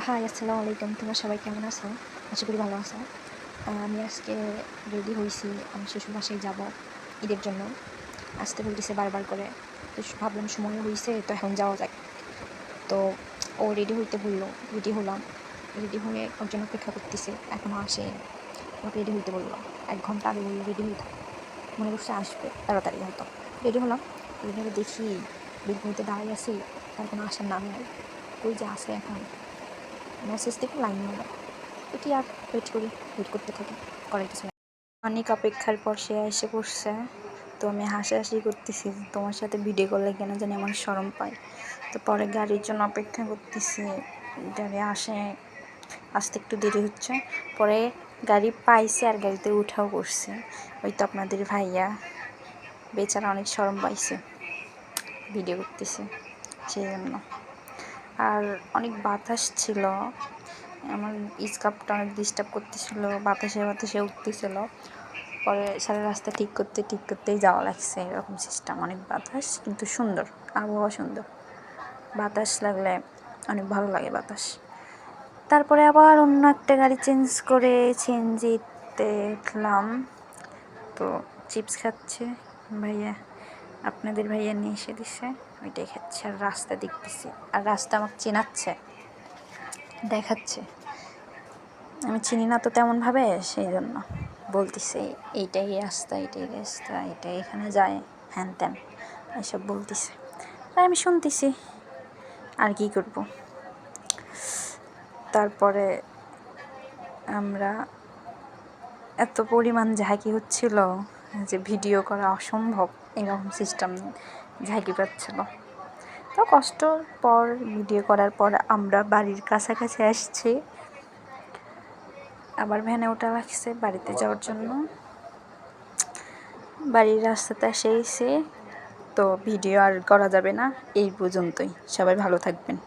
High, আসসালামু আলাইকুম। তোমরা সবাই কেমন আছো? আশা করি ভালো আছো। আমি আজকে রেডি হয়েছি, আমি শ্বশুর বাসায় যাবো ঈদের জন্য। আসতে বলতেছে বারবার করে, তো ভাবলাম সময় হয়েছে, তো এখন যাওয়া যাক। তো ও রেডি হইতে বললো, রেডি হলাম। রেডি হয়ে ওর জন্য অপেক্ষা করতেছে, এখনও আসে। ওকে রেডি হইতে বললো, 1 ঘন্টা আগে বললো রেডি হইতে। মনে করছে আসবে তাড়াতাড়ি হয়তো। রেডি হলাম, রেডি হয়ে দেখি বেলকনিতে দাঁড়িয়ে আছি, তার কোনো আসার নাম নাই। কই যে আসে এখন, মেসেজ দেখে লাইন হলো। তো কি আর ওয়েট করতে থাকি, করার কিছু না। অনেক অপেক্ষার পর সে এসে পড়ছে। তো আমি হাসাহাসি করতেছি, তোমার সাথে ভিডিও করলে কেন জানি আমার শরম পায়। তো পরে গাড়ির জন্য অপেক্ষা করতেছি, গাড়ি আসতে একটু দেরি হচ্ছে। পরে গাড়ি পাইছে আর গাড়িতে উঠাও করছে। ওই তো আপনাদের ভাইয়া, বেচারা অনেক শরম পাইছে, ভিডিও করতেছে সেই জন্য। আর অনেক বাতাস ছিল, আমার স্কার্ফটা অনেক ডিস্টার্ব করতেছিল, বাতাসে উঠতেছিল। পরে সারা রাস্তা ঠিক করতেই যাওয়া লাগছে। এরকম সিস্টেম, অনেক বাতাস কিন্তু সুন্দর, আবহাওয়া সুন্দর। বাতাস লাগলে অনেক ভালো লাগে বাতাস। তারপরে আবার অন্য একটা গাড়ি চেঞ্জ করে সিএনজিতে উঠলাম। তো চিপস খাচ্ছে ভাইয়া, আপনাদের ভাইয়া নিয়ে এসে দিছে, ওইটাই খাচ্ছে। আর রাস্তা দেখতেছি, আর রাস্তা আমাকে চেনাচ্ছে, দেখাচ্ছে। আমি চিনি না তো তেমনভাবে, সেই জন্য বলতেছে এইটাই রাস্তা, এটাই এখানে যায়, হ্যান ত্যান এসব বলতেছে। তাই আমি শুনতেছি, আর কি করব। তারপরে আমরা এত পরিমাণ ঝাঁকি হচ্ছিল যে ভিডিও করা অসম্ভব, এরকম সিস্টেম ঝাঁকি পাচ্ছিল। তো কষ্টর পর ভিডিও করার পর আমরা বাড়ির কাছাকাছি আসছি। আবার ভ্যানে ওঠা লাগছে বাড়িতে যাওয়ার জন্য। বাড়ির রাস্তাতে এসে তো ভিডিও আর করা যাবে না, এই পর্যন্তই। সবাই ভালো থাকবেন।